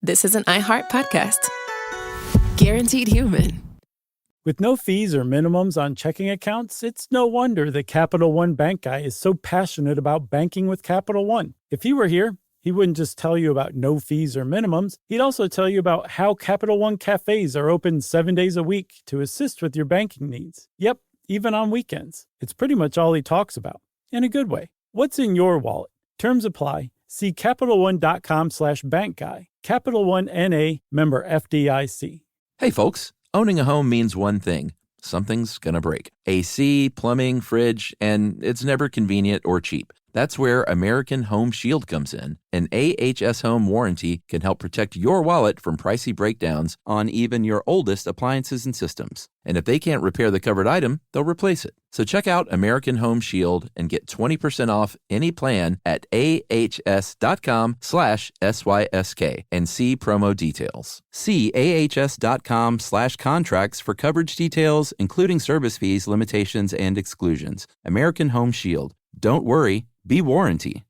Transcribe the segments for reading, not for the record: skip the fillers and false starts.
this is an iHeart podcast. Guaranteed human. With no fees or minimums on checking accounts, it's no wonder the Capital One Bank guy is so passionate about banking with Capital One. If he were here, he wouldn't just tell you about no fees or minimums. He'd also tell you about how Capital One cafes are open 7 days a week to assist with your banking needs. Yep, even on weekends. It's pretty much all he talks about, in a good way. What's in your wallet? Terms apply. See CapitalOne.com/bankguy. Capital One N.A., member FDIC. Hey folks, owning a home means one thing. Something's gonna break. AC, plumbing, fridge, and it's never convenient or cheap. That's where American Home Shield comes in. An AHS Home warranty can help protect your wallet from pricey breakdowns on even your oldest appliances and systems. And if they can't repair the covered item, they'll replace it. So check out American Home Shield and get 20% off any plan at ahs.com/SYSK and see promo details. See ahs.com/contracts for coverage details, including service fees, limitations, and exclusions. American Home Shield. Don't worry, be warranty.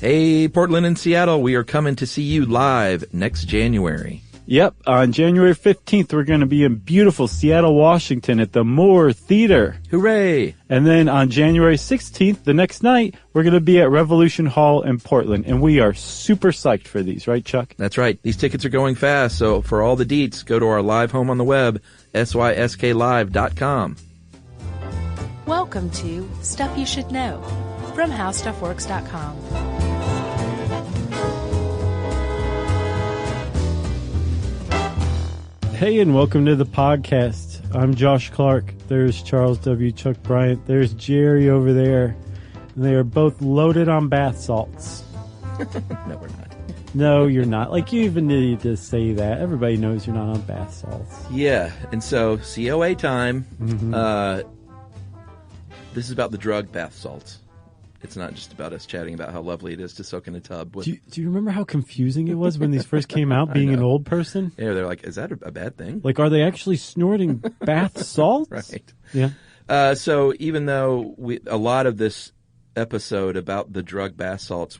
Hey, Portland and Seattle, we are coming to see you live next January. Yep, on January 15th, we're going to be in beautiful Seattle, Washington at the Moore Theater. Hooray! And then on January 16th, the next night, we're going to be at Revolution Hall in Portland. And we are super psyched for these, right, Chuck? That's right. These tickets are going fast, so for all the deets, go to our live home on the web, sysklive.com. Welcome to Stuff You Should Know from HowStuffWorks.com. Hey, and welcome to the podcast. I'm Josh Clark. There's Charles W. Chuck Bryant. There's Jerry over there. And they are both loaded on bath salts. No, we're not. No, you're not. Like, you even need to say that. Everybody knows you're not on bath salts. Yeah, and so COA time. Mm-hmm. This is about the drug bath salts. It's not just about us chatting about how lovely it is to soak in a tub. With... Do you remember how confusing it was when these first came out, being an old person? Yeah, they're like, is that a bad thing? Like, are they actually snorting bath salts? Right. Yeah. So even though a lot of this episode about the drug bath salts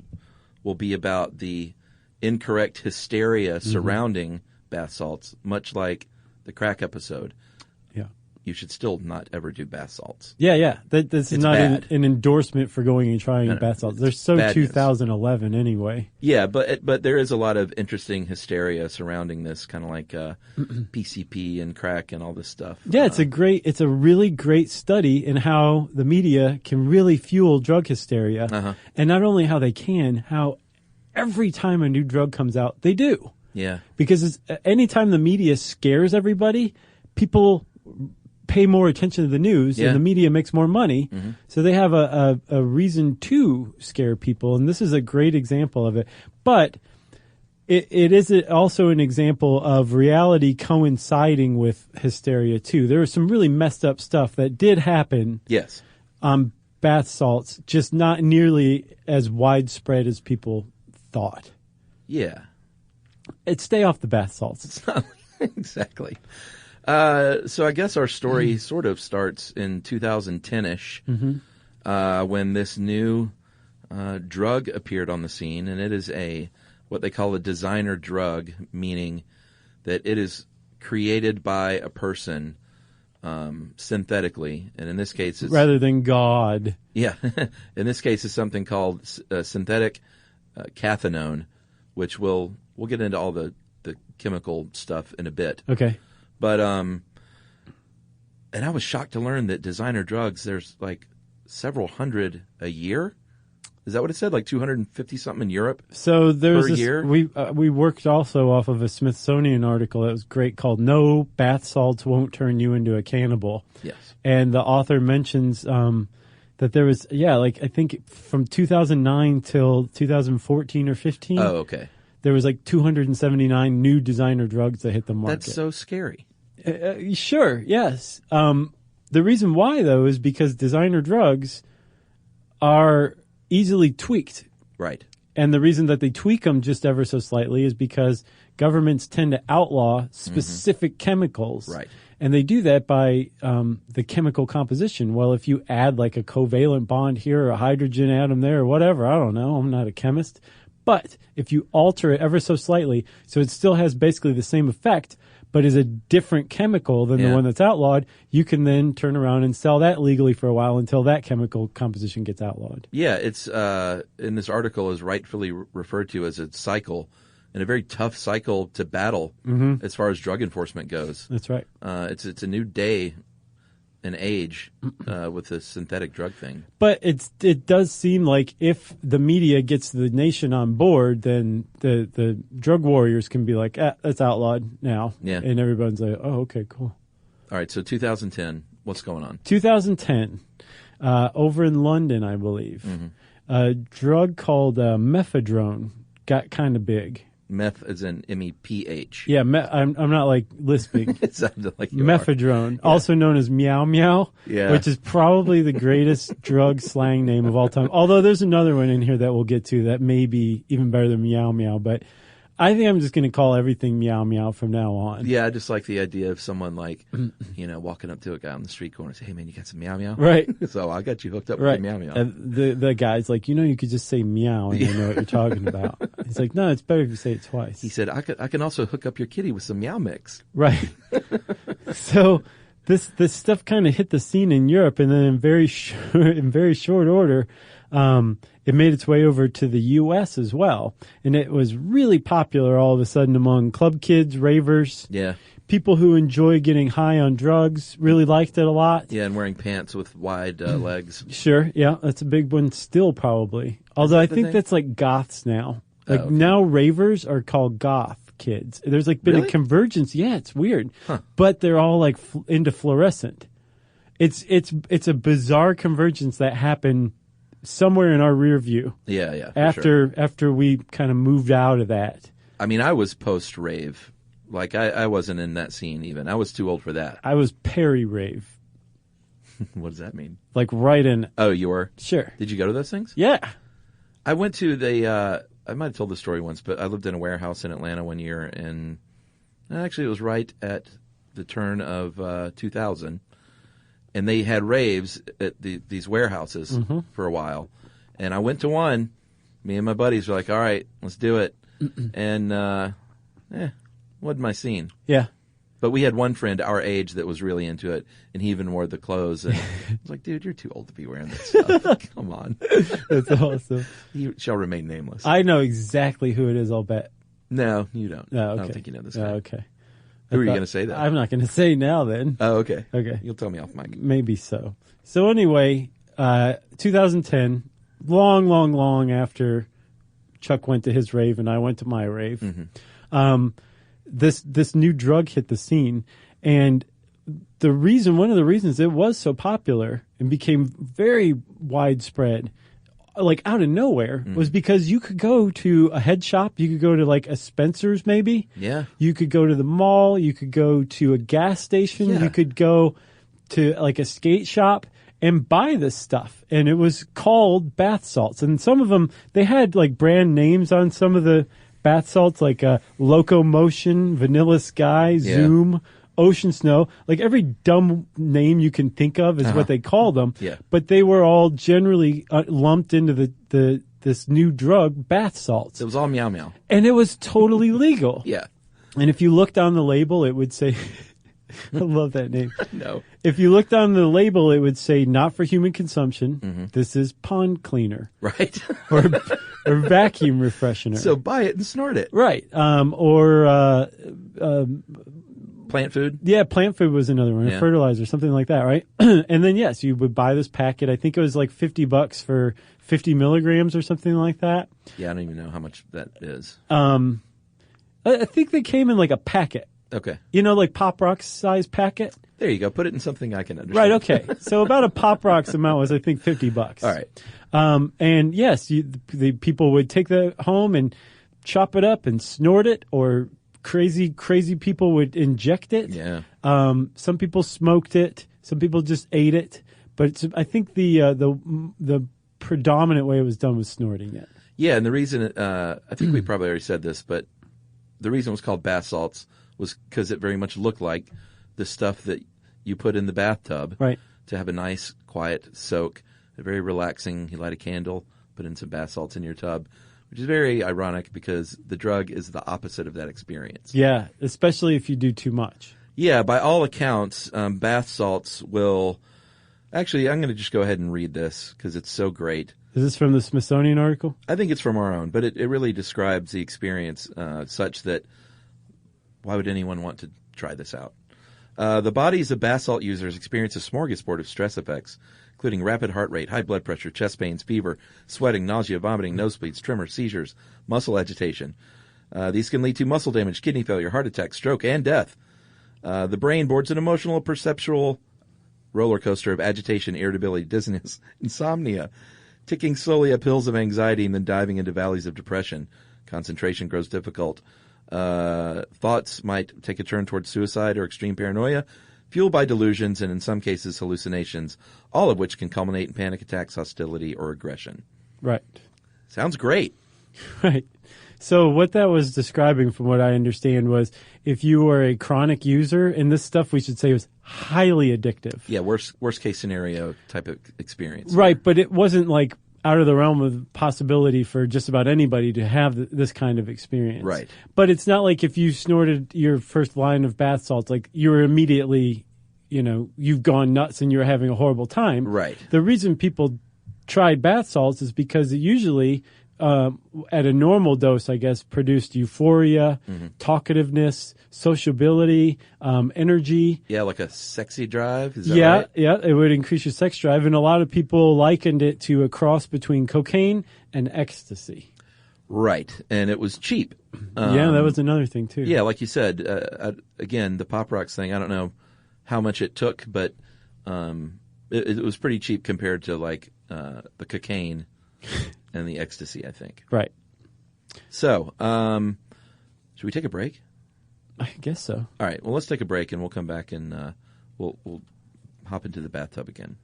will be about the incorrect hysteria surrounding bath salts, much like the crack episode. You should still not ever do bath salts. Yeah. This is not an endorsement for going and trying bath salts. They're so 2011 anyway. Yeah, but there is a lot of interesting hysteria surrounding this, kind of like PCP and crack and all this stuff. Yeah, it's a really great study in how the media can really fuel drug hysteria. And not only how they can, how every time a new drug comes out, they do. Yeah. Because anytime the media scares everybody, people pay more attention to the news, and the media makes more money. So they have a reason to scare people, and this is a great example of it. But it is also an example of reality coinciding with hysteria, too. There was some really messed up stuff that did happen on bath salts, just not nearly as widespread as people thought. Yeah. Stay off the bath salts. It's not exactly. So I guess our story sort of starts in 2010-ish when this new drug appeared on the scene, and it is what they call a designer drug, meaning that it is created by a person synthetically, and in this case, it's rather than God. Yeah, in this case, it's something called synthetic cathinone, which we'll get into all the chemical stuff in a bit. Okay. But, and I was shocked to learn that designer drugs, there's like several hundred a year. Is that what it said? Like 250 something in Europe? So there's per year? We worked also off of a Smithsonian article that was great called "No Bath Salts Won't Turn You into a Cannibal." Yes. And the author mentions that there was, I think from 2009 till 2014 or 15. Oh, okay. There was like 279 new designer drugs that hit the market. That's so scary. Sure, yes. The reason why, though, is because designer drugs are easily tweaked. Right. And the reason that they tweak them just ever so slightly is because governments tend to outlaw specific chemicals. Right. And they do that by the chemical composition. Well, if you add like a covalent bond here or a hydrogen atom there or whatever, I don't know, I'm not a chemist. But if you alter it ever so slightly, so it still has basically the same effect, but is a different chemical than the one that's outlawed, you can then turn around and sell that legally for a while until that chemical composition gets outlawed. Yeah, it's in this article is rightfully referred to as a cycle, and a very tough cycle to battle as far as drug enforcement goes. That's right. It's a new day and age with the synthetic drug thing. But it does seem like if the media gets the nation on board, then the drug warriors can be like, that's outlawed now. Yeah. And everyone's like, oh, okay, cool. All right, so 2010, what's going on? 2010, over in London, I believe, a drug called mephedrone got kind of big. Meth as in MEPH. Yeah, I'm not like lisping. It sounded like you Mephedrone, also known as meow meow, Yeah. which is probably the greatest drug slang name of all time. Although there's another one in here that we'll get to that may be even better than meow meow, but I think I'm just going to call everything meow meow from now on. Yeah, I just like the idea of someone like, walking up to a guy on the street corner and say, hey man, you got some meow meow? Right. So I got you hooked up Right. with the meow meow. And the guy's like, you could just say meow and I know what you're talking about. He's like, no, it's better if you say it twice. He said, I can also hook up your kitty with some meow mix. Right. So this stuff kind of hit the scene in Europe, and then in very short order, it made its way over to the U.S. as well, and it was really popular all of a sudden among club kids, ravers, Yeah. people who enjoy getting high on drugs. Really liked it a lot. Yeah, and wearing pants with wide legs. Sure, yeah, that's a big one still probably. Although I the think thing? that's like goths now. Like okay. now ravers are called goth kids. There's like been Really? a convergence. Yeah, it's weird. But they're all like into fluorescent. It's a bizarre convergence that happened somewhere in our rear view Yeah, for sure. after we kind of moved out of that. I mean, I was post-rave. Like, I wasn't in that scene even. I was too old for that. I was peri-rave. What does that mean? Like right in. Oh, you were? Sure. Did you go to those things? Yeah. I went to the, I might have told this story once, but I lived in a warehouse in Atlanta one year, and actually it was right at the turn of 2000, and they had raves at these warehouses for a while. And I went to one. Me and my buddies were like, all right, let's do it. And, wasn't my scene. Yeah. But we had one friend our age that was really into it, and he even wore the clothes. And I was like, dude, you're too old to be wearing that stuff. Come on. That's awesome. He shall remain nameless. I know exactly who it is, I'll bet. No, you don't. Oh, okay. I don't think you know this guy. Oh, okay. Who are you going to say that? I'm not going to say now then. Oh, okay. Okay. You'll tell me off mic. Maybe so. So anyway, 2010, long after Chuck went to his rave and I went to my rave, this new drug hit the scene, and one of the reasons it was so popular and became very widespread, like out of nowhere, was because you could go to a head shop, you could go to like a Spencer's maybe, Yeah. you could go to the mall, you could go to a gas station, Yeah. you could go to like a skate shop and buy this stuff. And it was called bath salts. And some of them, they had like brand names on some of the bath salts, like Locomotion, Vanilla Sky, Zoom, Ocean Snow. Like every dumb name you can think of is what they called them. Yeah. But they were all generally lumped into this new drug, bath salts. It was all meow meow. And it was totally legal. Yeah. And if you looked on the label, it would say, I love that name. No. If you looked on the label, it would say, not for human consumption. This is pond cleaner Right. or vacuum refreshener. So buy it and snort it. Right. Plant food? Yeah, plant food was another one, Yeah. fertilizer, something like that, right? And then, yes, you would buy this packet. I think it was like $50 for 50 milligrams or something like that. Yeah, I don't even know how much that is. I think they came in like a packet. Okay. Like Pop Rocks size packet. There you go. Put it in something I can understand. Right, okay. So about a Pop Rocks amount was, I think, $50. All right. And yes, the people would take that home and chop it up and snort it, or crazy people would inject it. Yeah. Some people smoked it. Some people just ate it. But I think the predominant way it was done was snorting it. Yeah, and the reason, I think we probably already said this, but the reason it was called bath salts was because it very much looked like the stuff that you put in the bathtub, Right. to have a nice, quiet soak. Very relaxing. You light a candle, put in some bath salts in your tub. which is very ironic because the drug is the opposite of that experience. Yeah, especially if you do too much. Yeah, by all accounts, bath salts will... Actually, I'm going to just go ahead and read this because it's so great. Is this from the Smithsonian article? I think it's from our own, but it really describes the experience such that why would anyone want to try this out? The bodies of bath salt users experience a smorgasbord of stress effects, including rapid heart rate, high blood pressure, chest pains, fever, sweating, nausea, vomiting, nosebleeds, tremors, seizures, muscle agitation. These can lead to muscle damage, kidney failure, heart attack, stroke, and death. The brain boards an emotional, perceptual roller coaster of agitation, irritability, dizziness, insomnia, ticking slowly up hills of anxiety and then diving into valleys of depression. Concentration grows difficult. Thoughts might take a turn towards suicide or extreme paranoia, fueled by delusions and in some cases hallucinations, all of which can culminate in panic attacks, hostility, or aggression. Right. Sounds great. Right. So what that was describing, from what I understand, was if you were a chronic user, and this stuff we should say was highly addictive. Yeah, worst case scenario type of experience. Right, but it wasn't like out of the realm of possibility for just about anybody to have this kind of experience. Right. But it's not like if you snorted your first line of bath salts, like you were immediately, you've gone nuts and you're having a horrible time. Right. The reason people tried bath salts is because it usually... at a normal dose, I guess, produced euphoria, talkativeness, sociability, energy. Yeah, like a sexy drive. Is that right? Yeah, it would increase your sex drive. And a lot of people likened it to a cross between cocaine and ecstasy. Right. And it was cheap. Yeah, that was another thing, too. Yeah, like you said, again, the Pop Rocks thing, I don't know how much it took, but it was pretty cheap compared to, like, the cocaine and the ecstasy, I think. Right. So, should we take a break? I guess so. All right. Well, let's take a break, and we'll come back and we'll hop into the bathtub again.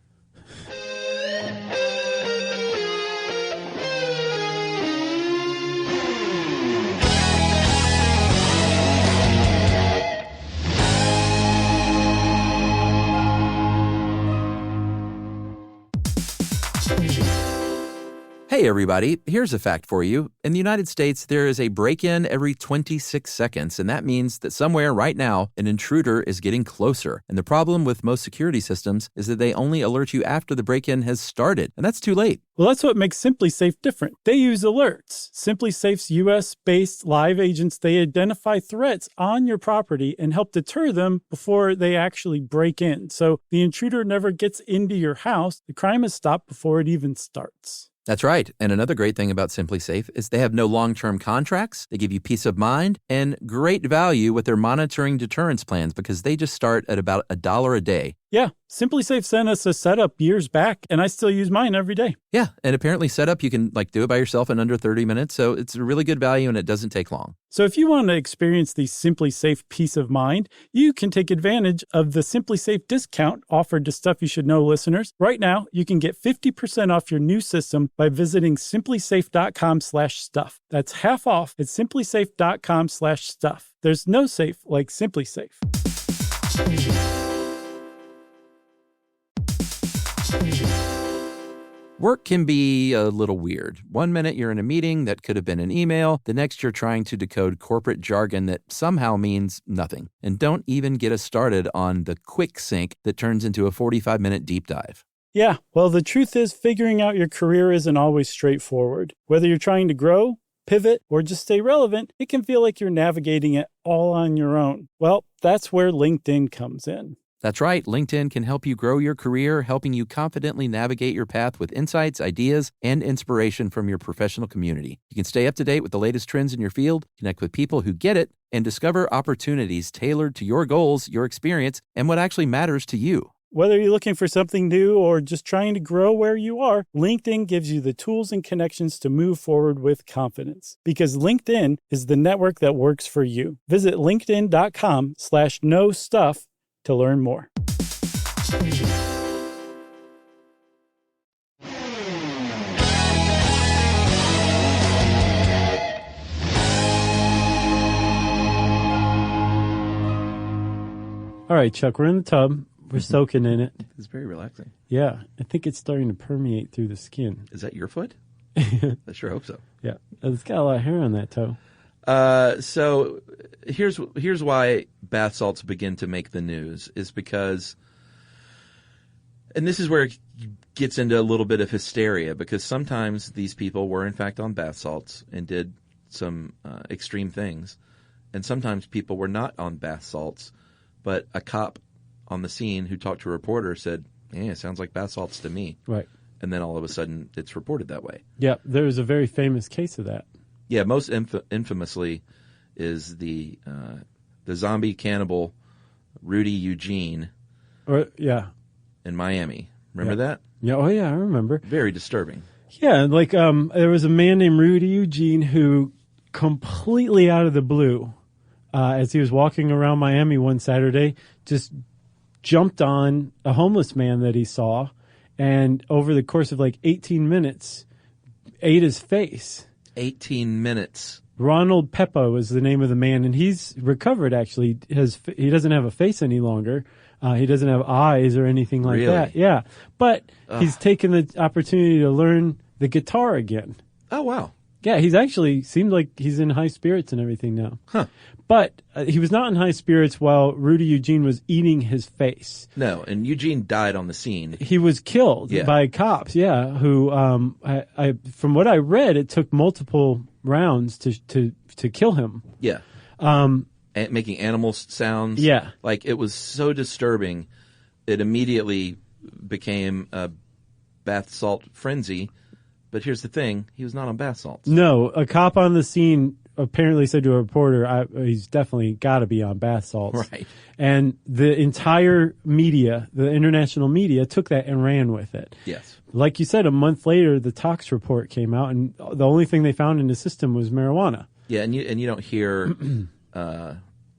Hey, everybody. Here's a fact for you. In the United States, there is a break-in every 26 seconds, and that means that somewhere right now, an intruder is getting closer. And the problem with most security systems is that they only alert you after the break-in has started, and that's too late. Well, that's what makes SimpliSafe different. They use alerts. SimpliSafe's U.S.-based live agents, they identify threats on your property and help deter them before they actually break in. So the intruder never gets into your house. The crime is stopped before it even starts. That's right. And another great thing about SimpliSafe is they have no long-term contracts. They give you peace of mind and great value with their monitoring deterrence plans because they just start at about $1 a day. Yeah, SimpliSafe sent us a setup years back, and I still use mine every day. Yeah, and apparently setup, you can do it by yourself in under 30 minutes, so it's a really good value and it doesn't take long. So if you want to experience the SimpliSafe peace of mind, you can take advantage of the SimpliSafe discount offered to Stuff You Should Know listeners. Right now, you can get 50% off your new system by visiting simplisafe.com/stuff. That's half off at simplisafe.com/stuff. There's no safe like SimpliSafe. Work can be a little weird. One minute you're in a meeting that could have been an email. The next you're trying to decode corporate jargon that somehow means nothing. And don't even get us started on the quick sync that turns into a 45-minute deep dive. Yeah, well, the truth is figuring out your career isn't always straightforward. Whether you're trying to grow, pivot, or just stay relevant, it can feel like you're navigating it all on your own. Well, that's where LinkedIn comes in. That's right. LinkedIn can help you grow your career, helping you confidently navigate your path with insights, ideas, and inspiration from your professional community. You can stay up to date with the latest trends in your field, connect with people who get it, and discover opportunities tailored to your goals, your experience, and what actually matters to you. Whether you're looking for something new or just trying to grow where you are, LinkedIn gives you the tools and connections to move forward with confidence. Because LinkedIn is the network that works for you. Visit linkedin.com/knowstuff to learn more. All right, Chuck, we're in the tub. We're soaking in it. It's very relaxing. Yeah, I think it's starting to permeate through the skin. Is that your foot? I sure hope so. Yeah, it's got a lot of hair on that toe. So here's why bath salts begin to make the news is because, and this is where it gets into a little bit of hysteria, because sometimes these people were in fact on bath salts and did some extreme things, and sometimes people were not on bath salts, but a cop on the scene who talked to a reporter said, "Yeah, it sounds like bath salts to me." Right. And then all of a sudden it's reported that way. Yeah, there was a very famous case of that. Yeah, most infamously is the zombie cannibal Rudy Eugene in Miami. Remember that? Yeah, oh yeah, I remember. Very disturbing. Yeah, like there was a man named Rudy Eugene who completely out of the blue, as he was walking around Miami one Saturday, just jumped on a homeless man that he saw, and over the course of like 18 minutes, ate his face. 18 minutes. Ronald Peppa was the name of the man, and he's recovered, actually. He doesn't have a face any longer. He doesn't have eyes or anything like that. Yeah. But he's taken the opportunity to learn the guitar again. Oh, wow. Yeah, he's actually seemed like he's in high spirits and everything now. Huh. But he was not in high spirits while Rudy Eugene was eating his face. No, and Eugene died on the scene. He was killed by cops, who, from what I read, it took multiple rounds to kill him. Yeah. Making animal sounds. Yeah. Like, it was so disturbing, it immediately became a bath salt frenzy. But here's the thing, he was not on bath salts. No, a cop on the scene apparently said to a reporter, he's definitely got to be on bath salts. Right. And the entire media, the international media, took that and ran with it. Yes. Like you said, a month later, the tox report came out, and the only thing they found in the system was marijuana. Yeah, and you don't hear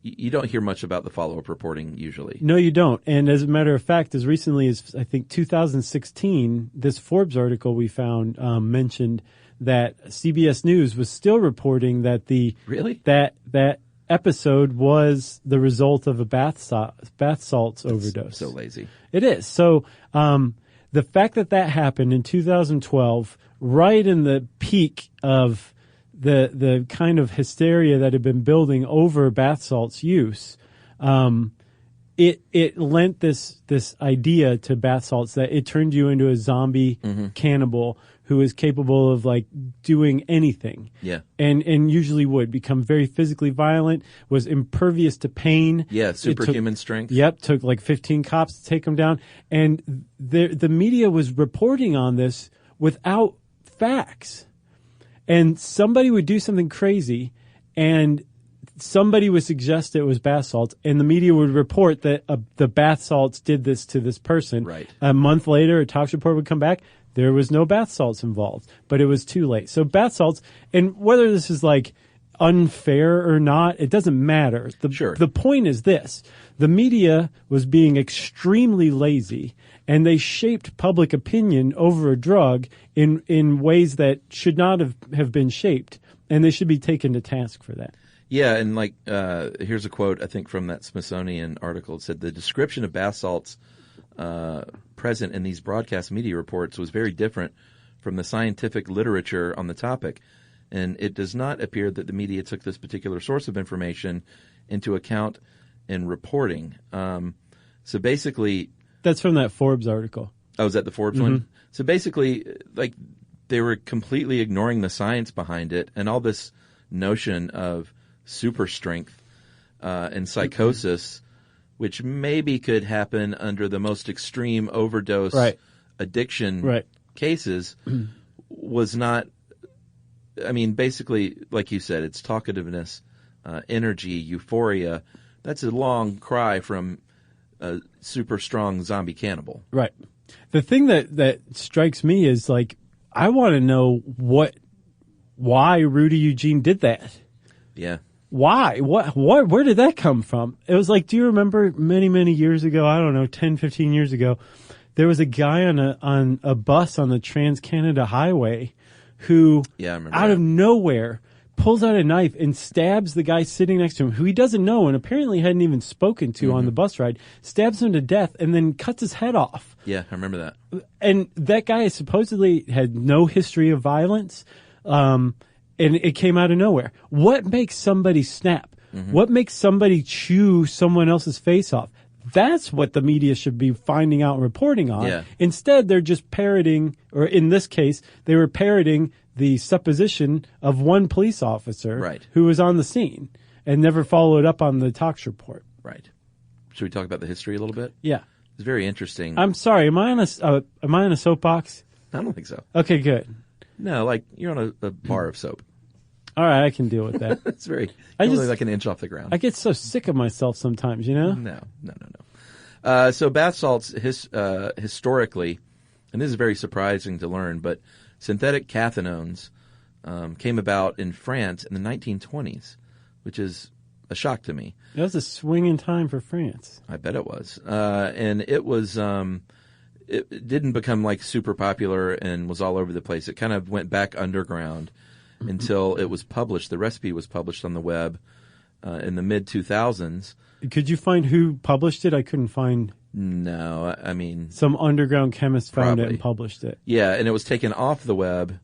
you don't hear much about the follow-up reporting usually. No, you don't. And as a matter of fact, as recently as, I think, 2016, this Forbes article we found mentioned that CBS News was still reporting that that episode was the result of a bath salts overdose. So lazy. It is. So the fact that happened in 2012, right in the peak of the kind of hysteria that had been building over bath salts use, it lent this idea to bath salts that it turned you into a zombie cannibal who is capable of like doing anything. Yeah. And usually would become very physically violent, was impervious to pain. Yeah, superhuman strength. Yep, took like 15 cops to take him down. And the media was reporting on this without facts. And somebody would do something crazy, and somebody would suggest it was bath salts, and the media would report that the bath salts did this to this person. Right. A month later, a tox report would come back. There was no bath salts involved, but it was too late. So bath salts, and whether this is like unfair or not, it doesn't matter. The point is this. The media was being extremely lazy, and they shaped public opinion over a drug in ways that should not have been shaped, and they should be taken to task for that. Yeah, and like here's a quote, I think, from that Smithsonian article. It said, the description of bath salts present in these broadcast media reports was very different from the scientific literature on the topic, and it does not appear that the media took this particular source of information into account in reporting. So basically... That's from that Forbes article. Oh, is that the Forbes one? So basically, like, they were completely ignoring the science behind it, and all this notion of super strength and psychosis, which maybe could happen under the most extreme overdose addiction cases, was not... I mean, basically, like you said, it's talkativeness, energy, euphoria. That's a long cry from a super strong zombie cannibal. Right. The thing that strikes me is, like, I want to know why Rudy Eugene did that. Yeah. Why? Where did that come from? It was like, do you remember many, many years ago, I don't know, 10, 15 years ago, there was a guy on a bus on the Trans-Canada Highway who, out of nowhere, pulls out a knife and stabs the guy sitting next to him, who he doesn't know and apparently hadn't even spoken to on the bus ride, stabs him to death and then cuts his head off. Yeah, I remember that. And that guy supposedly had no history of violence, and it came out of nowhere. What makes somebody snap? What makes somebody chew someone else's face off? That's what the media should be finding out and reporting on. Yeah. Instead, they're just parroting, or in this case, they were parroting the supposition of one police officer who was on the scene and never followed up on the Tox report. Right. Should we talk about the history a little bit? Yeah. It's very interesting. I'm sorry. Am I on a soapbox? I don't think so. Okay, good. No, like you're on a bar of soap. All right, I can deal with that. It's very, only like an inch off the ground. I get so sick of myself sometimes, you know? No. So bath salts historically, and this is very surprising to learn, but synthetic cathinones came about in France in the 1920s, which is a shock to me. That was a swinging time for France. I bet it was. And it was, it didn't become like super popular and was all over the place. It kind of went back underground until it was published. The recipe was published on the web in the mid-2000s. Could you find who published it? I couldn't find. No, I mean... Some underground chemist found probably. it and published it. Yeah, and it was taken off the web,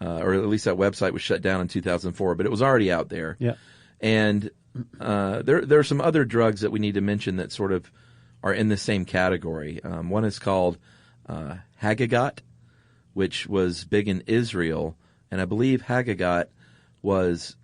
or at least that website was shut down in 2004, but it was already out there. Yeah. And there are some other drugs that we need to mention that sort of are in the same category. One is called Hagagot, which was big in Israel, and I believe Hagagot was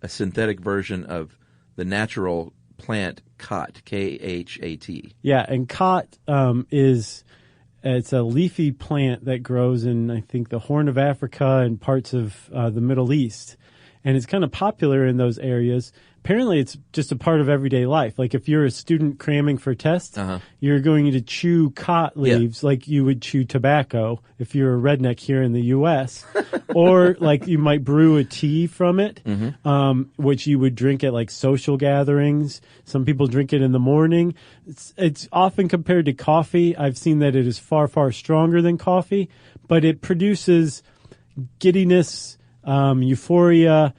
a synthetic version of the natural plant khat, K-H-A-T. Yeah, and khat it's a leafy plant that grows in, I think, the Horn of Africa and parts of the Middle East. And it's kind of popular in those areas. Apparently, it's just a part of everyday life. Like if you're a student cramming for tests, you're going to chew khat leaves like you would chew tobacco if you're a redneck here in the U.S. Or like you might brew a tea from it, which you would drink at like social gatherings. Some people drink it in the morning. It's often compared to coffee. I've seen that it is far, far stronger than coffee, but it produces giddiness, euphoria,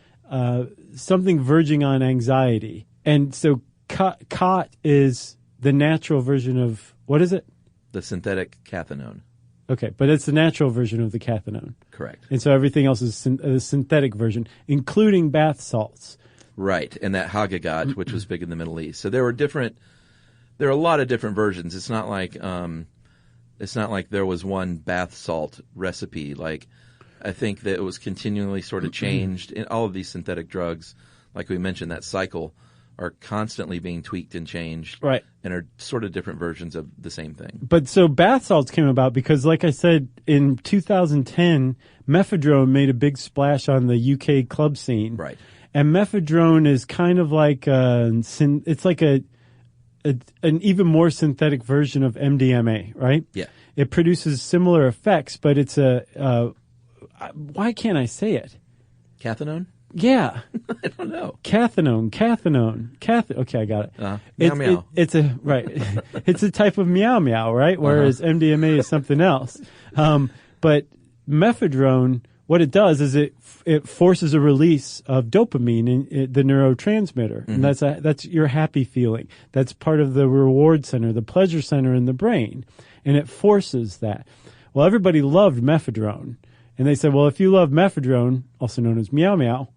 something verging on anxiety. And so khat is the natural version of, what is it? The synthetic cathinone. Okay, but it's the natural version of the cathinone. Correct. And so everything else is a synthetic version, including bath salts. Right, and that Hagagot, which was big in the Middle East. So there are a lot of different versions. It's not like there was one bath salt recipe. Like, I think that it was continually sort of changed. In all of these synthetic drugs, like we mentioned, that cycle are constantly being tweaked and changed. Right. And are sort of different versions of the same thing. But so bath salts came about because, like I said, in 2010, mephedrone made a big splash on the UK club scene. Right. And mephedrone is kind of like it's like an even more synthetic version of MDMA, right? Yeah. It produces similar effects, but it's why can't I say it? Cathinone? Yeah. I don't know. Cathinone. Okay, I got it. Meow meow. It's a type of meow meow, right? Whereas MDMA is something else. But mephedrone, what it does is it forces a release of dopamine in the neurotransmitter, and that's your happy feeling. That's part of the reward center, the pleasure center in the brain, and it forces that. Well, everybody loved mephedrone. And they said, well, if you love mephedrone, also known as meow meow,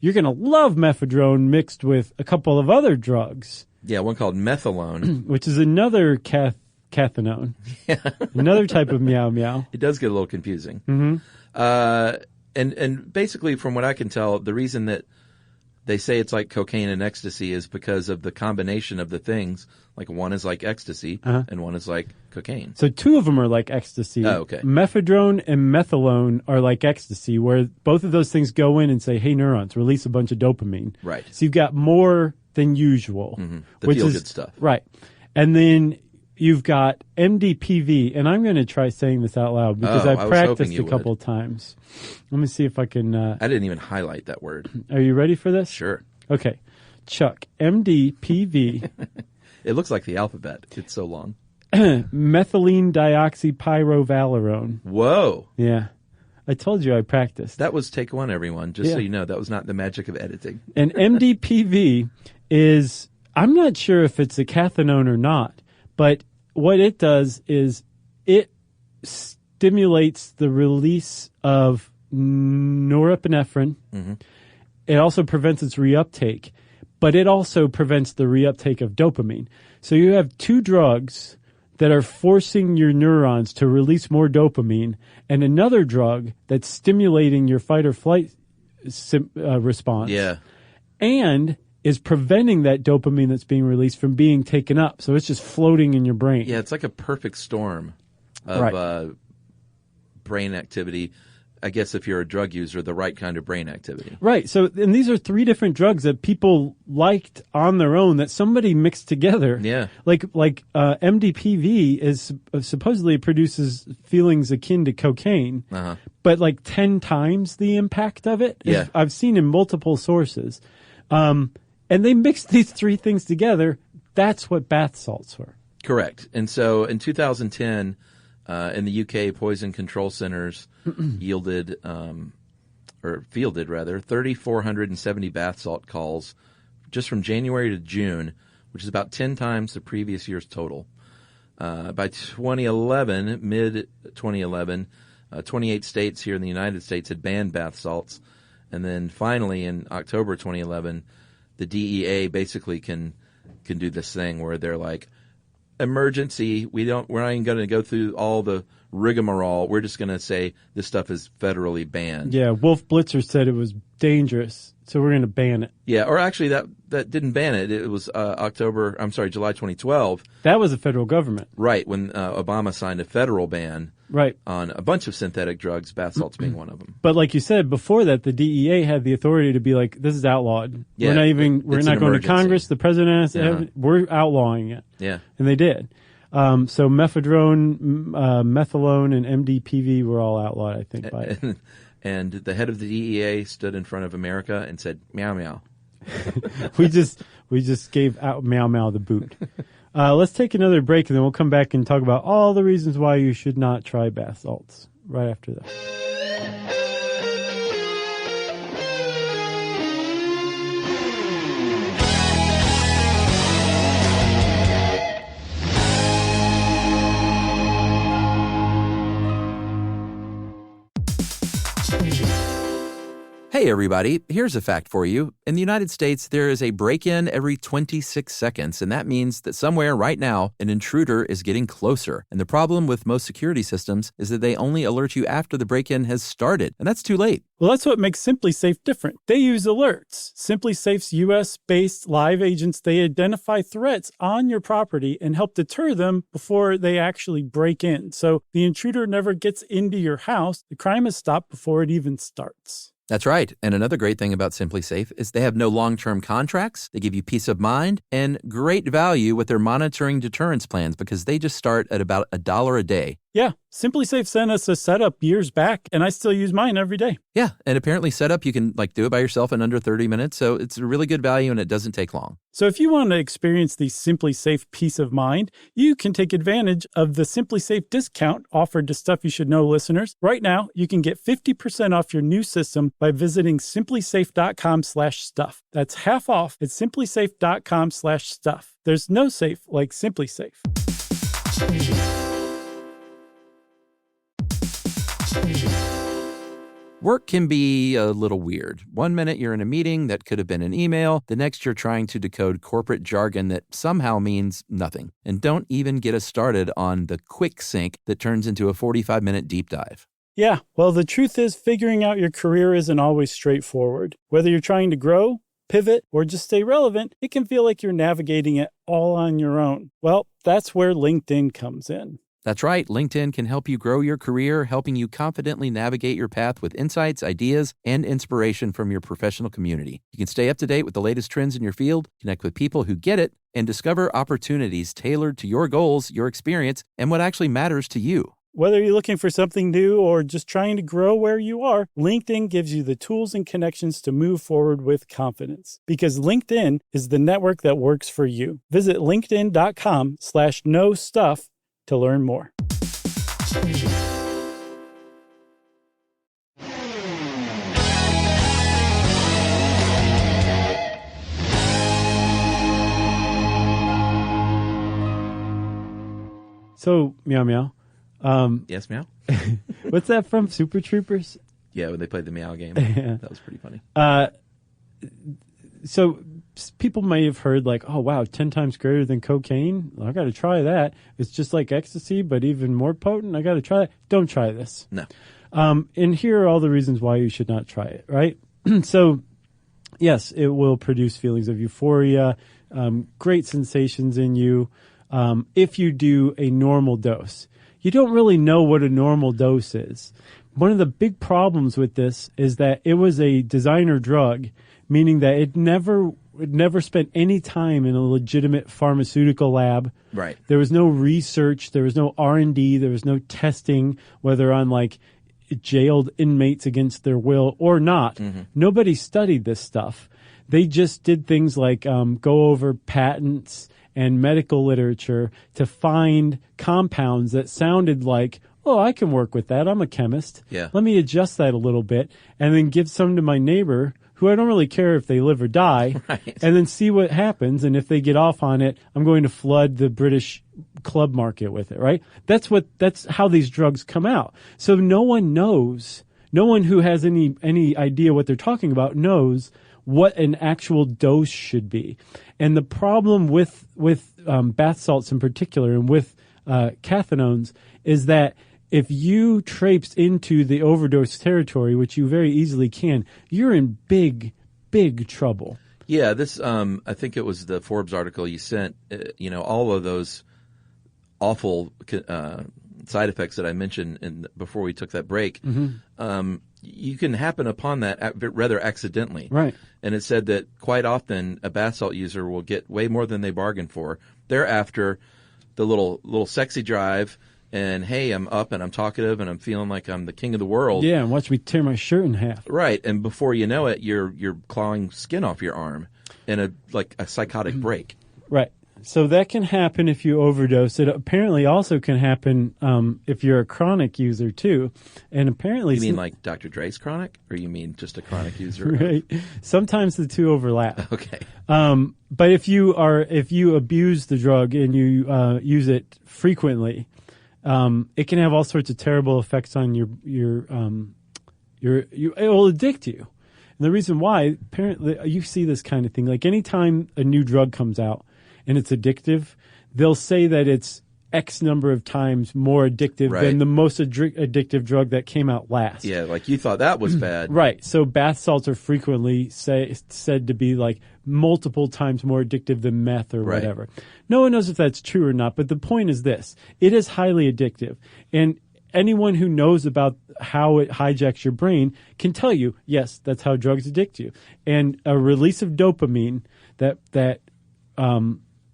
you're going to love mephedrone mixed with a couple of other drugs. Yeah, one called methylone. Which is another cathinone. Yeah. Another type of meow meow. It does get a little confusing. And basically, from what I can tell, the reason that they say it's like cocaine and ecstasy is because of the combination of the things. Like one is like ecstasy and one is like cocaine. So two of them are like ecstasy. Oh, okay. Mephedrone and methylone are like ecstasy, where both of those things go in and say, hey, neurons, release a bunch of dopamine. Right. So you've got more than usual. The feel-good stuff. Right. And then you've got MDPV, and I'm going to try saying this out loud because I've practiced a couple of times. Let me see if I can... I didn't even highlight that word. Are you ready for this? Sure. Okay. Chuck, MDPV... It looks like the alphabet. It's so long. Methylene dioxypyrovalerone. Whoa. Yeah. I told you I practiced. That was take one, everyone. Just so you know, that was not the magic of editing. And MDPV is, I'm not sure if it's a cathinone or not, but what it does is it stimulates the release of norepinephrine. Mm-hmm. It also prevents its reuptake, but it also prevents the reuptake of dopamine. So you have two drugs that are forcing your neurons to release more dopamine, and another drug that's stimulating your fight or flight response. Yeah. And is preventing that dopamine that's being released from being taken up. So it's just floating in your brain. Yeah, it's like a perfect storm of brain activity. I guess if you're a drug user, the right kind of brain activity. Right. So, and these are three different drugs that people liked on their own that somebody mixed together. Yeah. Like MDPV is supposedly produces feelings akin to cocaine, but like 10 times the impact of it. Yeah. I've seen in multiple sources. And they mixed these three things together. That's what bath salts were. Correct. And so in 2010, in the UK, poison control centers fielded 3,470 bath salt calls just from January to June, which is about 10 times the previous year's total. By 2011, mid-2011, 28 states here in the United States had banned bath salts. And then finally in October 2011, the DEA basically can do this thing where they're like, emergency, we're not even going to go through all the rigmarole. We're just going to say this stuff is federally banned. Yeah, Wolf Blitzer said it was dangerous, so we're going to ban it. Yeah, or actually that didn't ban it. It was July 2012. That was the federal government. Right, when Obama signed a federal ban on a bunch of synthetic drugs, bath salts being one of them. But like you said, before that, the DEA had the authority to be like, this is outlawed. Yeah, we're not going to Congress. The president has to we're outlawing it. Yeah. And they did. So methadone, methadone, and MDPV were all outlawed, I think, by it. And the head of the DEA stood in front of America and said, meow, meow. we just gave out meow, meow the boot. Let's take another break, and then we'll come back and talk about all the reasons why you should not try bath salts right after that. Hey, everybody, here's a fact for you. In the United States, there is a break-in every 26 seconds, and that means that somewhere right now, an intruder is getting closer. And the problem with most security systems is that they only alert you after the break-in has started, and that's too late. Well, that's what makes SimpliSafe different. They use alerts. SimpliSafe's U.S.-based live agents, they identify threats on your property and help deter them before they actually break in. So the intruder never gets into your house. The crime is stopped before it even starts. That's right. And another great thing about SimpliSafe is they have no long-term contracts. They give you peace of mind and great value with their monitoring deterrence plans because they just start at about $1 a day. Yeah, SimpliSafe sent us a setup years back, and I still use mine every day. Yeah, and apparently setup, you can do it by yourself in under 30 minutes, so it's a really good value and it doesn't take long. So if you want to experience the SimpliSafe peace of mind, you can take advantage of the SimpliSafe discount offered to Stuff You Should Know listeners. Right now, you can get 50% off your new system by visiting simplisafe.com/stuff. That's half off at simplisafe.com/stuff. There's no safe like SimpliSafe. Work can be a little weird. One minute you're in a meeting that could have been an email. The next you're trying to decode corporate jargon that somehow means nothing. And don't even get us started on the quick sync that turns into a 45-minute deep dive. Yeah, well, the truth is figuring out your career isn't always straightforward. Whether you're trying to grow, pivot, or just stay relevant, it can feel like you're navigating it all on your own. Well, that's where LinkedIn comes in. That's right. LinkedIn can help you grow your career, helping you confidently navigate your path with insights, ideas, and inspiration from your professional community. You can stay up to date with the latest trends in your field, connect with people who get it, and discover opportunities tailored to your goals, your experience, and what actually matters to you. Whether you're looking for something new or just trying to grow where you are, LinkedIn gives you the tools and connections to move forward with confidence. Because LinkedIn is the network that works for you. Visit linkedin.com/knowstuff to learn more. So, Meow Meow. Yes, meow? What's that from? Super Troopers? Yeah, when they played the meow game. Yeah. That was pretty funny. So people may have heard like, oh, wow, 10 times greater than cocaine. I got to try that. It's just like ecstasy, but even more potent. I got to try it. Don't try this. No. And here are all the reasons why you should not try it, right? So, yes, it will produce feelings of euphoria, great sensations in you if you do a normal dose. You don't really know what a normal dose is. One of the big problems with this is that it was a designer drug, meaning that it never spent any time in a legitimate pharmaceutical lab. Right. There was no research, there was no R&D, there was no testing, whether on like jailed inmates against their will or not. Mm-hmm. Nobody studied this stuff. They just did things like go over patents and medical literature to find compounds that sounded like, oh, I can work with that. I'm a chemist. Yeah. Let me adjust that a little bit and then give some to my neighbor who I don't really care if they live or die, right. And then see what happens. And if they get off on it, I'm going to flood the British club market with it, right? That's how these drugs come out. So no one who has any idea what they're talking about knows what an actual dose should be. And the problem with bath salts in particular and with cathinones is that if you traipse into the overdose territory, which you very easily can, you're in big, big trouble. Yeah, this I think it was the Forbes article you sent. All of those awful side effects that I mentioned before we took that break. Mm-hmm. You can happen upon that rather accidentally. Right. And it said that quite often a bath salt user will get way more than they bargained for. They're after the little sexy drive and, hey, I'm up and I'm talkative and I'm feeling like I'm the king of the world. Yeah, and watch me tear my shirt in half. Right. And before you know it, you're clawing skin off your arm in a psychotic break. Right. So that can happen if you overdose. It apparently also can happen if you're a chronic user too. And apparently, you mean like Dr. Dre's chronic, or you mean just a chronic user? Right. Sometimes the two overlap. Okay. But if you abuse the drug and you use it frequently, it can have all sorts of terrible effects on it will addict you. And the reason why, apparently, you see this kind of thing, like anytime a new drug comes out and it's addictive, they'll say that it's X number of times more addictive than the most addictive drug that came out last. Yeah, like you thought that was bad. Right. So bath salts are frequently said to be like multiple times more addictive than meth or whatever. No one knows if that's true or not, but the point is this. It is highly addictive. And anyone who knows about how it hijacks your brain can tell you, yes, that's how drugs addict you. And a release of dopamine that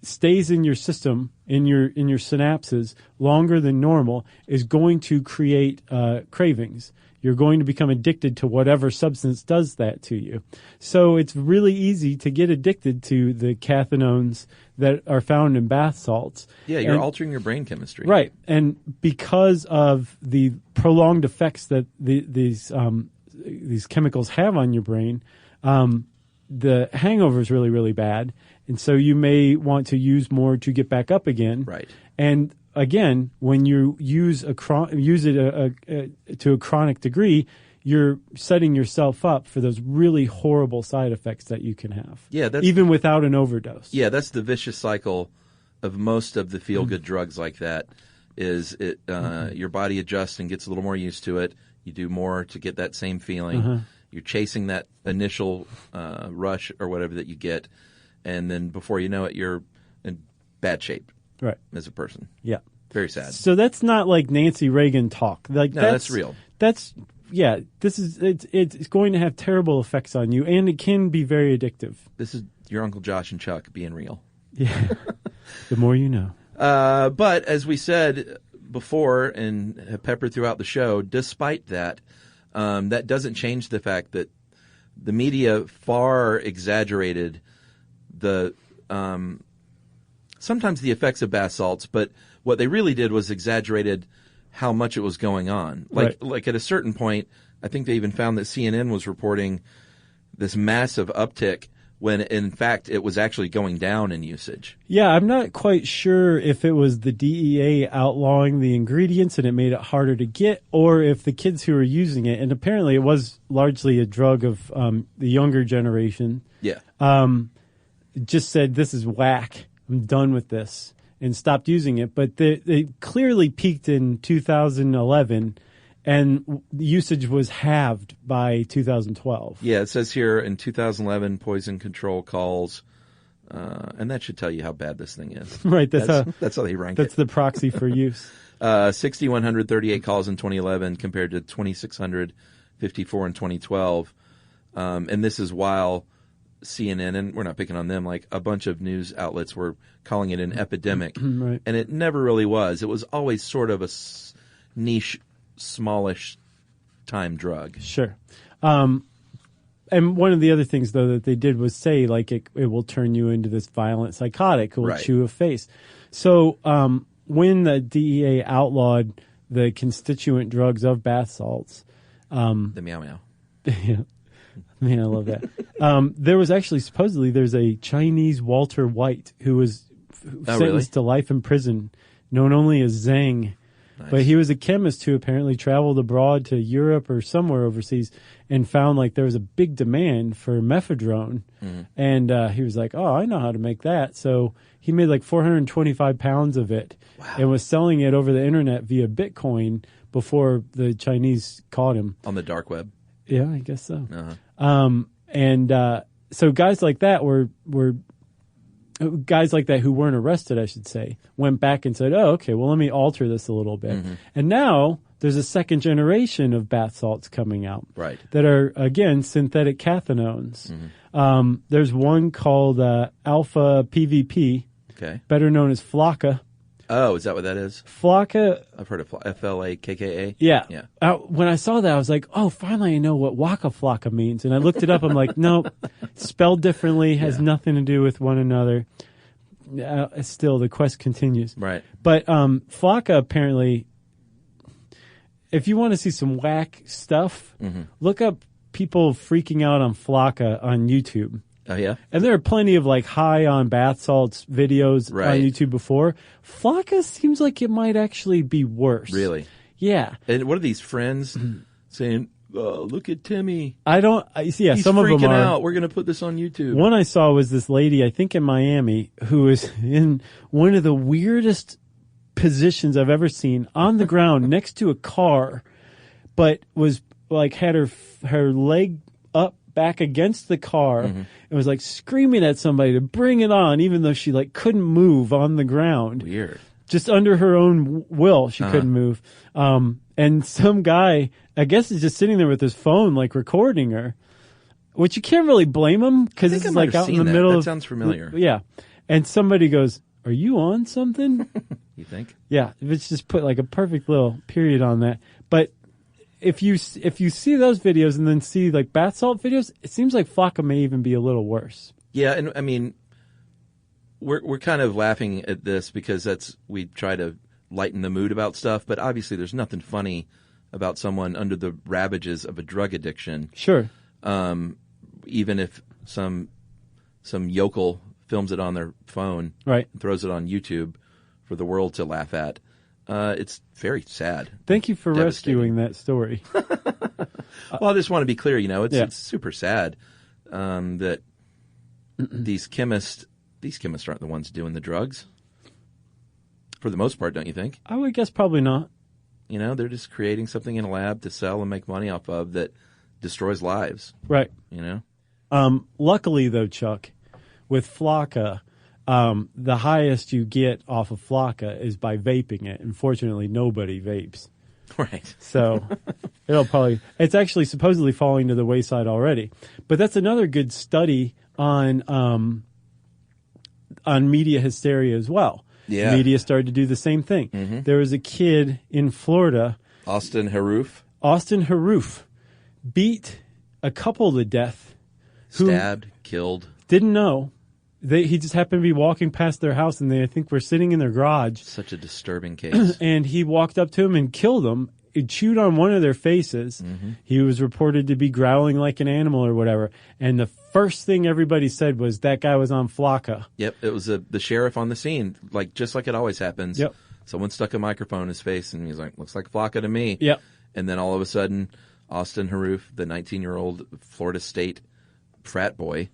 stays in your system, in your synapses longer than normal is going to create cravings. You're going to become addicted to whatever substance does that to you. So it's really easy to get addicted to the cathinones that are found in bath salts. Yeah, you're altering your brain chemistry. Right. And because of the prolonged effects that these chemicals have on your brain, the hangover is really, really bad. And so you may want to use more to get back up again. Right. And again, when you use it to a chronic degree, you're setting yourself up for those really horrible side effects that you can have. Yeah, even without an overdose. Yeah, that's the vicious cycle of most of the feel-good drugs like that. Is it your body adjusts and gets a little more used to it. You do more to get that same feeling. You're chasing that initial rush or whatever that you get. And then before you know it, you're in bad shape, right, as a person. Yeah, very sad. So that's not like Nancy Reagan talk. Like no, that's real. It's going to have terrible effects on you, and it can be very addictive. This is your Uncle Josh and Chuck being real. Yeah, the more you know. But as we said before and have peppered throughout the show, despite that, that doesn't change the fact that the media far exaggerated sometimes the effects of bath salts, but what they really did was exaggerated how much it was going on. Like at a certain point, I think they even found that CNN was reporting this massive uptick when in fact it was actually going down in usage. Yeah, I'm not quite sure if it was the DEA outlawing the ingredients and it made it harder to get, or if the kids who were using it, and apparently it was largely a drug of the younger generation, just said, this is whack, I'm done with this, and stopped using it. But they clearly peaked in 2011, and usage was halved by 2012. Yeah, it says here in 2011, poison control calls, and that should tell you how bad this thing is. Right, that's how they rank it. That's the proxy for use. 6,138 calls in 2011 compared to 2,654 in 2012. And this is while CNN, and we're not picking on them, like a bunch of news outlets were calling it an epidemic. Right. And it never really was. It was always sort of a niche, smallish time drug. Sure. And one of the other things, though, that they did was say, like, it will turn you into this violent psychotic who will chew a face. So when the DEA outlawed the constituent drugs of bath salts, the meow meow. Yeah. Man, I love that. There was actually, supposedly, there's a Chinese Walter White who was sentenced to life in prison, known only as Zhang. Nice. But he was a chemist who apparently traveled abroad to Europe or somewhere overseas and found like there was a big demand for mephedrone. Mm-hmm. And he was like, oh, I know how to make that. So he made like 425 pounds of it and was selling it over the internet via Bitcoin before the Chinese caught him. On the dark web. Yeah, I guess so. Uh-huh. So guys like that guys like that who weren't arrested, I should say, went back and said, oh, okay, well, let me alter this a little bit. Mm-hmm. And now there's a second generation of bath salts coming out that are, again, synthetic cathinones. Mm-hmm. There's one called alpha PVP, better known as Flocka. Oh, is that what that is? Flocka. I've heard of Flakka. Yeah. Yeah. When I saw that, I was like, oh, finally I know what Waka Flocka means. And I looked it up. I'm like, no, spelled differently, has nothing to do with one another. Still, the quest continues. Right. But Flocka, apparently, if you want to see some whack stuff, look up people freaking out on Flocka on YouTube. Oh, yeah? And there are plenty of like high on bath salts videos on YouTube before. Flocka seems like it might actually be worse. Really? Yeah. And what are these friends saying, look at Timmy. He's some of them freaking are. out. We're going to put this on YouTube. One I saw was this lady, I think in Miami, who was in one of the weirdest positions I've ever seen on the ground next to a car, but was like had her leg up back against the car and was like screaming at somebody to bring it on, even though she like couldn't move on the ground. Weird. Just under her own will, she couldn't move. And some guy, I guess, is just sitting there with his phone, like recording her, which you can't really blame him because it's like out in the middle of. That sounds familiar. Yeah. And somebody goes, are you on something? You think? Yeah. It's just put like a perfect little period on that. But if you see those videos and then see like bath salt videos, it seems like Flocka may even be a little worse. Yeah, and I mean, we're kind of laughing at this because we try to lighten the mood about stuff, but obviously there's nothing funny about someone under the ravages of a drug addiction. Sure. Even if some yokel films it on their phone, and throws it on YouTube for the world to laugh at. It's very sad. Thank you for rescuing that story. Well, I just want to be clear, it's super sad that these chemists aren't the ones doing the drugs. For the most part, don't you think? I would guess probably not. They're just creating something in a lab to sell and make money off of that destroys lives. Right. Luckily, though, Chuck, with Flocka, the highest you get off of Flocka is by vaping it. Unfortunately, nobody vapes. Right. So it's actually supposedly falling to the wayside already. But that's another good study on media hysteria as well. Yeah. Media started to do the same thing. Mm-hmm. There was a kid in Florida. Austin Haroof beat a couple to death. Stabbed, killed. Didn't know. He just happened to be walking past their house, and they, I think, were sitting in their garage. Such a disturbing case. And he walked up to him and killed him it chewed on one of their faces. Mm-hmm. He was reported to be growling like an animal or whatever. And the first thing everybody said was that guy was on Flocka. Yep, it was the sheriff on the scene, just like it always happens. Yep. Someone stuck a microphone in his face, and he's like, looks like Flocka to me. Yep. And then all of a sudden, Austin Haroof, the 19-year-old Florida State frat boy,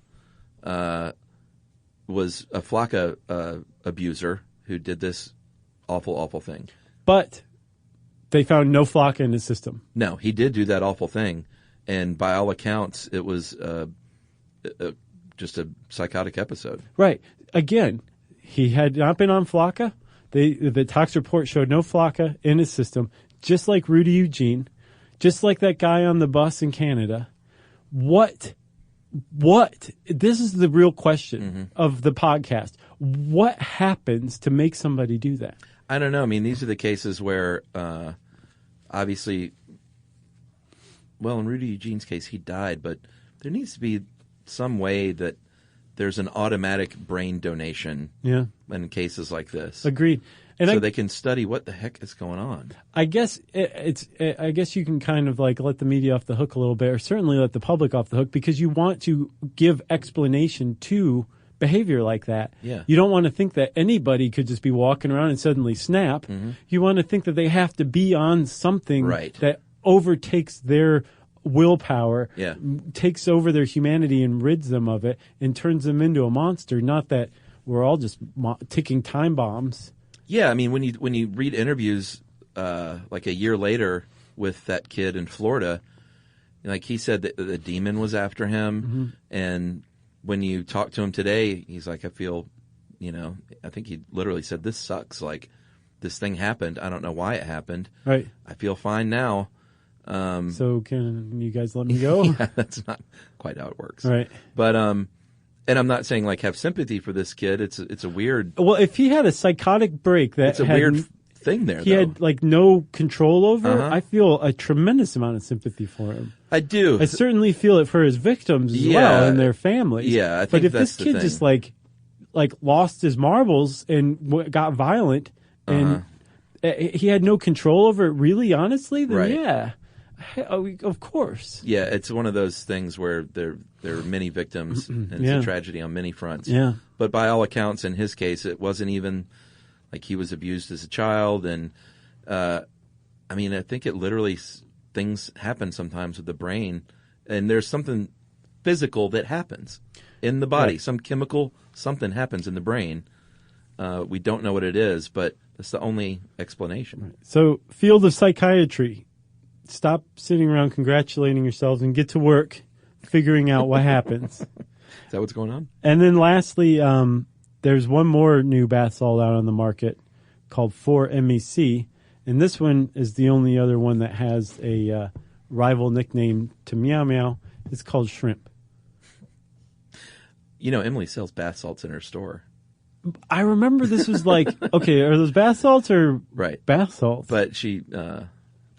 was a Flocka abuser who did this awful, awful thing. But they found no Flocka in his system. No, he did do that awful thing. And by all accounts, it was just a psychotic episode. Right. Again, he had not been on Flocka. The tox report showed no Flocka in his system, just like Rudy Eugene, just like that guy on the bus in Canada. What? This is the real question of the podcast. What happens to make somebody do that? I don't know. I mean, these are the cases where, obviously, well, in Rudy Eugene's case, he died, but there needs to be some way that there's an automatic brain donation in cases like this. Agreed. And so they can study what the heck is going on. I guess I guess you can kind of like let the media off the hook a little bit, or certainly let the public off the hook, because you want to give explanation to behavior like that. Yeah. You don't want to think that anybody could just be walking around and suddenly snap. Mm-hmm. You want to think that they have to be on something that overtakes their willpower, takes over their humanity and rids them of it and turns them into a monster. Not that we're all just ticking time bombs. Yeah, I mean, when you read interviews like a year later with that kid in Florida, like he said that the demon was after him, and when you talk to him today, he's like, I feel, I think he literally said, this sucks. Like, this thing happened. I don't know why it happened. Right. I feel fine now. So can you guys let me go? Yeah, that's not quite how it works. Right. But, and I'm not saying like have sympathy for this kid. It's a weird. Well, if he had a psychotic break that it's a weird thing there. He had like no control over. I feel a tremendous amount of sympathy for him. I do. I certainly feel it for his victims as well and their families. Yeah, I think but if that's this kid the just like lost his marbles and got violent and he had no control over it, really, honestly, then of course. Yeah, it's one of those things where there are many victims, and it's a tragedy on many fronts. Yeah. But by all accounts, in his case, it wasn't even like he was abused as a child. And, I mean, I think it literally, things happen sometimes with the brain, and there's something physical that happens in the body. Right. Some chemical, something happens in the brain. We don't know what it is, but that's the only explanation. Right. So, field of psychiatry. Stop sitting around congratulating yourselves and get to work figuring out what happens. Is that what's going on? And then lastly, there's one more new bath salt out on the market called 4MEC. And this one is the only other one that has a rival nickname to Meow Meow. It's called Shrimp. Emily sells bath salts in her store. I remember this was like, okay, are those bath salts or bath salts? But she...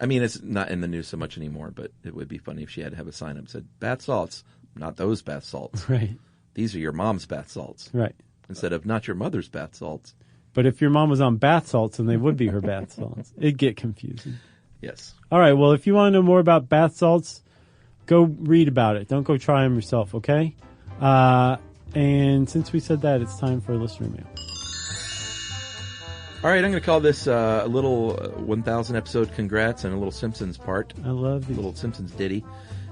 I mean, it's not in the news so much anymore, but it would be funny if she had to have a sign up that said, bath salts, not those bath salts. Right. These are your mom's bath salts. Right. Instead of not your mother's bath salts. But if your mom was on bath salts, then they would be her bath salts. It'd get confusing. Yes. All right, well, if you want to know more about bath salts, go read about it. Don't go try them yourself, okay? And since we said that, it's time for a listener mail. All right, I'm going to call this a little 1,000 episode congrats and a little Simpsons part. I love these. A little Simpsons ditty.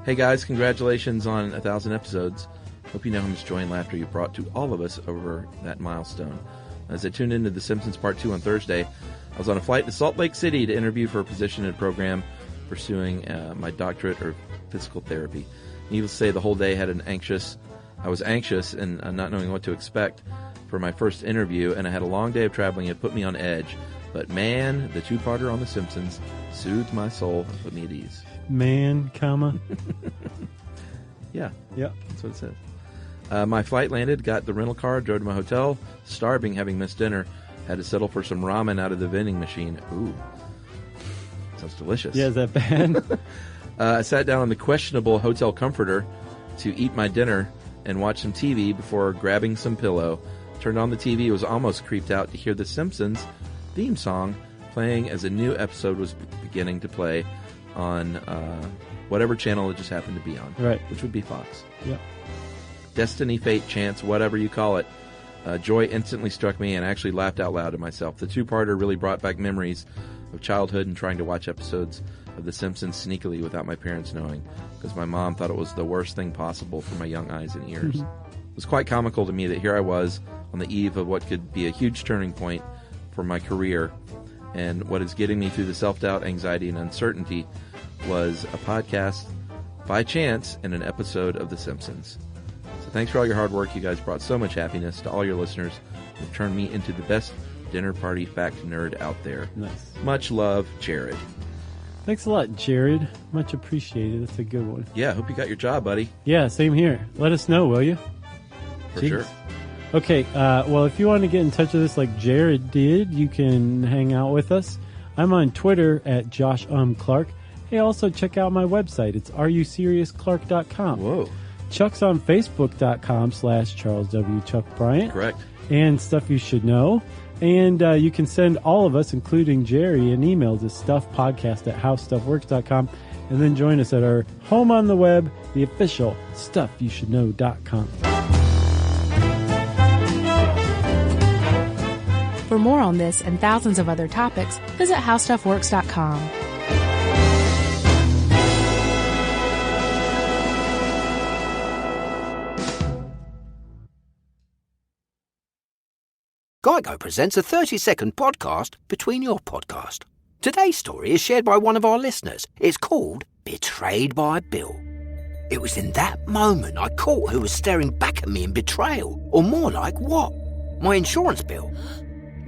Hey, guys, congratulations on 1,000 episodes. Hope you know how much joy and laughter you brought to all of us over that milestone. As I tuned into The Simpsons Part 2 on Thursday, I was on a flight to Salt Lake City to interview for a position in a program pursuing my doctorate of physical therapy. Needless to say, the whole day I was anxious and not knowing what to expect for my first interview, and I had a long day of traveling. It put me on edge. But man, the two-parter on The Simpsons soothed my soul and put me at ease. Man, comma. Yeah. Yep. That's what it said. My flight landed, got the rental car, drove to my hotel, starving, having missed dinner. Had to settle for some ramen out of the vending machine. Ooh. Sounds delicious. Yeah, is that bad? I sat down on the questionable hotel comforter to eat my dinner and watch some TV before grabbing some pillow. Turned on the TV, was almost creeped out to hear the Simpsons theme song playing as a new episode was beginning to play on whatever channel it just happened to be on. Right. Which would be Fox. Yep. Destiny, fate, chance, whatever you call it. Joy instantly struck me, and I actually laughed out loud to myself. The two-parter really brought back memories of childhood and trying to watch episodes of The Simpsons sneakily without my parents knowing, because my mom thought it was the worst thing possible for my young eyes and ears. It was quite comical to me that here I was on the eve of what could be a huge turning point for my career, and what is getting me through the self-doubt, anxiety, and uncertainty was a podcast by chance and an episode of The Simpsons. So thanks for all your hard work. You guys brought so much happiness to all your listeners. You've turned me into the best dinner party fact nerd out there. Nice. Much love, Jared. Thanks a lot, Jared. Much appreciated. That's a good one. Yeah, hope you got your job, buddy. Yeah, same here. Let us know, will you? For Jeez. sure. Okay, well, if you want to get in touch with us like Jared did, you can hang out with us. I'm on Twitter at Josh Clark. Hey, also check out my website. It's areyousseriousclark.com. Whoa. Chuck's on Facebook.com/Charles W. Chuck Bryant. Correct. And Stuff You Should Know. And you can send all of us, including Jerry, an email to stuffpodcast@howstuffworks.com. And then join us at our home on the web, the official stuffyoushouldknow.com. For more on this and thousands of other topics, visit howstuffworks.com. Geico presents a 30-second podcast between your podcast. Today's story is shared by one of our listeners. It's called Betrayed by Bill. It was in that moment I caught who was staring back at me in betrayal, or more like what? My insurance bill.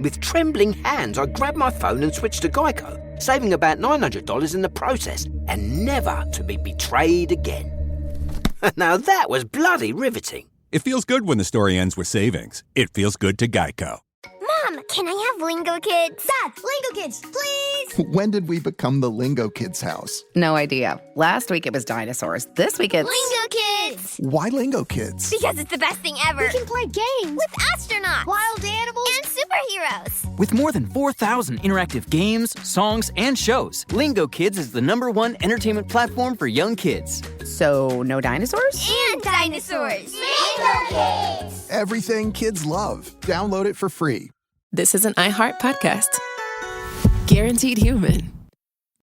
With trembling hands, I grabbed my phone and switched to Geico, saving about $900 in the process, and never to be betrayed again. Now that was bloody riveting. It feels good when the story ends with savings. It feels good to Geico. Mom, can I have Lingo Kids? Dad, Lingo Kids, please! When did we become the Lingo Kids house? No idea. Last week it was dinosaurs. This week it's... Lingo Kids! Why Lingo Kids? Because it's the best thing ever. We can play games with astronauts, wild animals, and superheroes. With more than 4,000 interactive games, songs, and shows, Lingo Kids is the #1 entertainment platform for young kids. So, no dinosaurs? And dinosaurs! Lingo Kids! Everything kids love. Download it for free. This is an iHeart podcast. Guaranteed human.